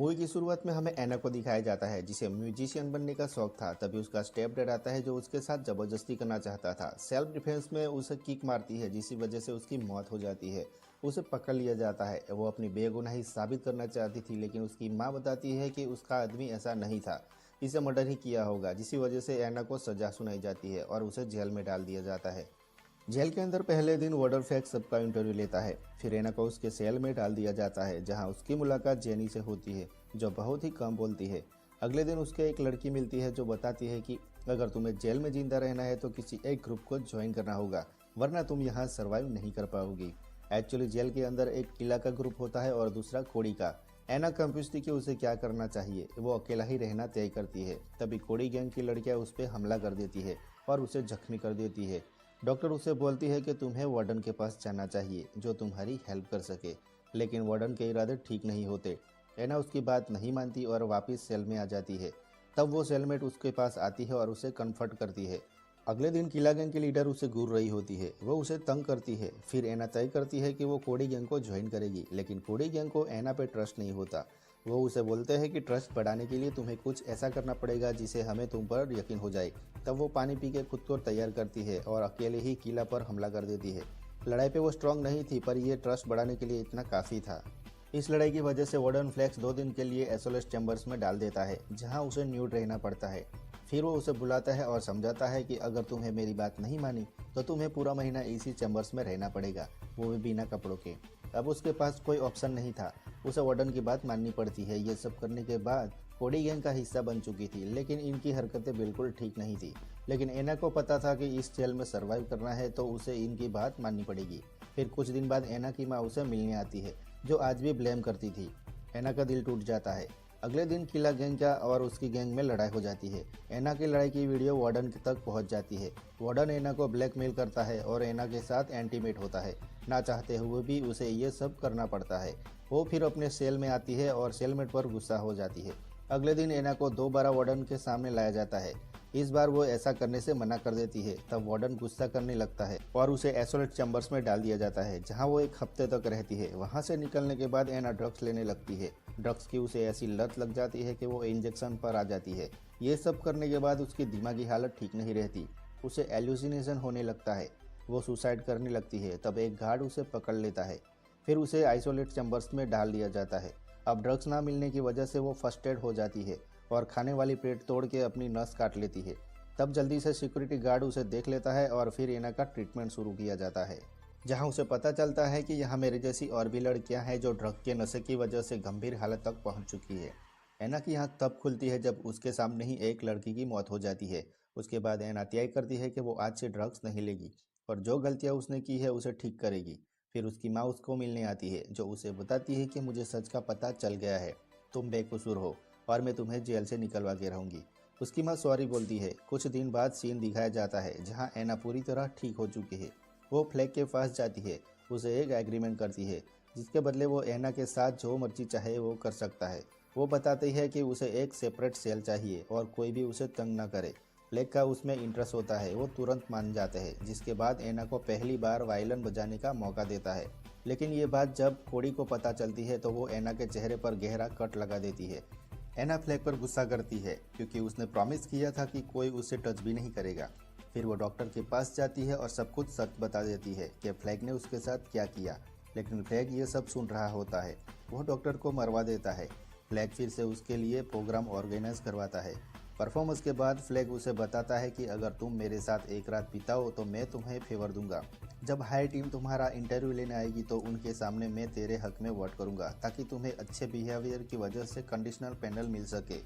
Movie की शुरुआत में हमें एना को दिखाया जाता है जिसे म्यूजिशियन बनने का शौक था। तभी उसका स्टेप डैड आता है जो उसके साथ जबरदस्ती करना चाहता था। सेल्फ डिफेंस में उसे किक मारती है जिसकी वजह से उसकी मौत हो जाती है। उसे पकड़ लिया जाता है। वो अपनी बेगुनाही साबित करना चाहती थी लेकिन उसकी माँ बताती है कि उसका आदमी ऐसा नहीं था, इसे मर्डर ही किया होगा, जिसकी वजह से एना को सजा सुनाई जाती है और उसे जेल में डाल दिया जाता है। जेल के अंदर पहले दिन वार्डन फ्लैग सबका इंटरव्यू लेता है। फिर एना को उसके सेल में डाल दिया जाता है जहां उसकी मुलाकात जेनी से होती है जो बहुत ही कम बोलती है। अगले दिन उसके एक लड़की मिलती है जो बताती है कि अगर तुम्हें जेल में जिंदा रहना है तो किसी एक ग्रुप को ज्वाइन करना होगा, वरना तुम यहाँ सर्वाइव नहीं कर पाओगी। एक्चुअली जेल के अंदर एक किला का ग्रुप होता है और दूसरा कोड़ी का। एना कंफ्यूज थी कि उसे क्या करना चाहिए। वो अकेला ही रहना तय करती है। तभी कोड़ी गैंग की लड़कियां उस पर हमला कर देती है और उसे जख्मी कर देती है। डॉक्टर उसे बोलती है कि तुम्हें वार्डन के पास जाना चाहिए जो तुम्हारी हेल्प कर सके, लेकिन वार्डन के इरादे ठीक नहीं होते। एना उसकी बात नहीं मानती और वापस सेल में आ जाती है। तब वो सेलमेट उसके पास आती है और उसे कन्फर्ट करती है। अगले दिन किला गैंग की लीडर उसे घूर रही होती है। वो उसे तंग करती है। फिर एना तय करती है कि वो कोड़ी गैंग को ज्वाइन करेगी, लेकिन कोड़ी गैंग को एना पे ट्रस्ट नहीं होता। वो उसे बोलते हैं कि ट्रस्ट बढ़ाने के लिए तुम्हें कुछ ऐसा करना पड़ेगा जिसे हमें तुम पर यकीन हो जाए। तब वो पानी पी के खुद को तैयार करती है और अकेले ही किला पर हमला कर देती है। लड़ाई पे वो स्ट्रांग नहीं थी पर यह ट्रस्ट बढ़ाने के लिए इतना काफ़ी था। इस लड़ाई की वजह से वार्डन फ्लैक्स 2 दिन के लिए एसोलेस चैम्बर्स में डाल देता है जहां उसे न्यूड रहना पड़ता है। फिर वो उसे बुलाता है और समझाता है कि अगर तुम्हें मेरी बात नहीं मानी तो तुम्हें पूरा महीना इसी चैम्बर्स में रहना पड़ेगा, वो भी बिना कपड़ों के। अब उसके पास कोई ऑप्शन नहीं था, उसे वार्डन की बात माननी पड़ती है। ये सब करने के बाद कोडी गैंग का हिस्सा बन चुकी थी, लेकिन इनकी हरकतें बिल्कुल ठीक नहीं थी। लेकिन एना को पता था कि इस जेल में सर्वाइव करना है तो उसे इनकी बात माननी पड़ेगी। फिर कुछ दिन बाद एना की माँ उसे मिलने आती है जो आज भी ब्लेम करती थी। एना का दिल टूट जाता है। अगले दिन किला गैंग का और उसकी गैंग में लड़ाई हो जाती है। एना की लड़ाई की वीडियो वार्डन तक पहुंच जाती है। वार्डन एना को ब्लैकमेल करता है और एना के साथ एंटीमेट होता है। ना चाहते हुए भी उसे ये सब करना पड़ता है। वो फिर अपने सेल में आती है और सेलमेट पर गुस्सा हो जाती है। अगले दिन एना को दोबारा वार्डन के सामने लाया जाता है। इस बार वो ऐसा करने से मना कर देती है। तब वार्डन गुस्सा करने लगता है और उसे एसोलेट चैम्बर्स में डाल दिया जाता है जहां वो 1 हफ्ते तक रहती है। वहां से निकलने के बाद एना ड्रग्स लेने लगती है। ड्रग्स की उसे ऐसी लत लग जाती है कि वो इंजेक्शन पर आ जाती है। ये सब करने के बाद उसकी दिमागी हालत ठीक नहीं रहती। उसे एल्यूसिनेशन होने लगता है। वो सुसाइड करने लगती है। तब एक गार्ड उसे पकड़ लेता है। फिर उसे आइसोलेट चैम्बर्स में डाल दिया जाता है। अब ड्रग्स ना मिलने की वजह से वो फर्स्टेड हो जाती है और खाने वाली प्लेट तोड़ के अपनी नस काट लेती है। तब जल्दी से सिक्योरिटी गार्ड उसे देख लेता है और फिर एना का ट्रीटमेंट शुरू किया जाता है, जहां उसे पता चलता है कि यहाँ मेरे जैसी और भी लड़कियां हैं जो ड्रग के नशे की वजह से गंभीर हालत तक पहुंच चुकी है। एना की आंख तब खुलती है जब उसके सामने ही एक लड़की की मौत हो जाती है। उसके बाद एना तय करती है कि वो आज से ड्रग्स नहीं लेगी और जो गलतियां उसने की है उसे ठीक करेगी। फिर उसकी माँ उसको मिलने आती है जो उसे बताती है कि मुझे सच का पता चल गया है, तुम बेकसूर हो और मैं तुम्हें जेल से निकलवा के रहूंगी। उसकी माँ सॉरी बोलती है। कुछ दिन बाद सीन दिखाया जाता है जहां एना पूरी तरह ठीक हो चुकी है। वो फ्लैग के पास जाती है, उसे एक एग्रीमेंट करती है जिसके बदले वो एना के साथ जो मर्जी चाहे वो कर सकता है। वो बताती है कि उसे एक सेपरेट सेल चाहिए और कोई भी उसे तंग ना करे। फ्लैग का उसमें इंटरेस्ट होता है। वो तुरंत मान जाते हैं, जिसके बाद एना को पहली बार वायलिन बजाने का मौका देता है। लेकिन ये बात जब कोड़ी को पता चलती है तो वो एना के चेहरे पर गहरा कट लगा देती है। एना फ्लैग पर गुस्सा करती है क्योंकि उसने प्रॉमिस किया था कि कोई उसे टच भी नहीं करेगा। फिर वो डॉक्टर के पास जाती है और सब कुछ सच बता देती है कि फ्लैग ने उसके साथ क्या किया। लेकिन फ्लैग ये सब सुन रहा होता है। वो डॉक्टर को मरवा देता है। फ्लैग फिर से उसके लिए प्रोग्राम ऑर्गेनाइज करवाता है। परफॉर्मेंस के बाद फ्लैग उसे बताता है कि अगर तुम मेरे साथ एक रात बिताओ तो मैं तुम्हें फेवर दूंगा। जब हाई टीम तुम्हारा इंटरव्यू लेने आएगी तो उनके सामने मैं तेरे हक में वोट करूंगा ताकि तुम्हें अच्छे बिहेवियर की वजह से कंडीशनल पैनल मिल सके।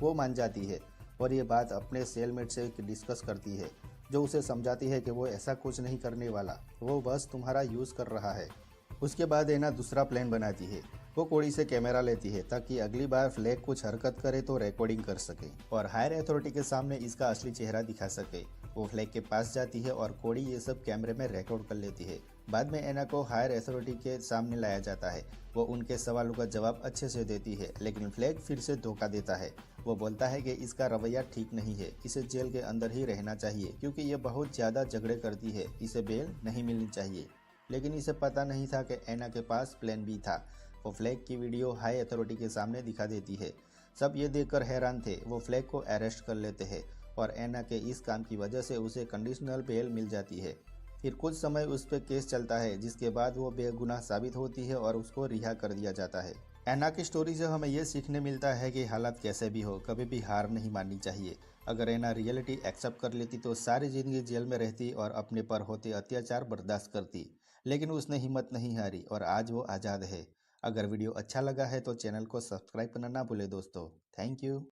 वो मान जाती है और ये बात अपने सेलमेट से डिस्कस करती है जो उसे समझाती है कि वो ऐसा कुछ नहीं करने वाला, वो बस तुम्हारा यूज़ कर रहा है। उसके बाद एना दूसरा प्लान बनाती है। वो कोड़ी से कैमरा लेती है ताकि अगली बार फ्लैग कुछ हरकत करे तो रिकॉर्डिंग कर सके और हायर अथॉरिटी के सामने इसका असली चेहरा दिखा सके। वो फ्लैग के पास जाती है और कोड़ी ये सब कैमरे में रिकॉर्ड कर लेती है। बाद में एना को हायर अथॉरिटी के सामने लाया जाता है। वो उनके सवालों का जवाब अच्छे से देती है, लेकिन फ्लैग फिर से धोखा देता है। वो बोलता है कि इसका रवैया ठीक नहीं है, इसे जेल के अंदर ही रहना चाहिए क्योंकि ये बहुत ज़्यादा झगड़े करती है, इसे बेल नहीं मिलनी चाहिए। लेकिन इसे पता नहीं था कि एना के पास प्लान बी था। वो फ्लैग की वीडियो हाई अथॉरिटी के सामने दिखा देती है। सब ये देखकर हैरान थे। वो फ्लैग को अरेस्ट कर लेते हैं और एना के इस काम की वजह से उसे कंडीशनल बेल मिल जाती है। फिर कुछ समय उस पर केस चलता है, जिसके बाद वो बेगुनाह साबित होती है और उसको रिहा कर दिया जाता है। एना की स्टोरी से हमें ये सीखने मिलता है कि हालात कैसे भी हो, कभी भी हार नहीं माननी चाहिए। अगर एना रियलिटी एक्सेप्ट कर लेती तो सारी जिंदगी जेल में रहती और अपने पर होते अत्याचार बर्दाश्त करती, लेकिन उसने हिम्मत नहीं हारी और आज वो आज़ाद है। अगर वीडियो अच्छा लगा है तो चैनल को सब्सक्राइब करना ना भूले दोस्तों। Thank you.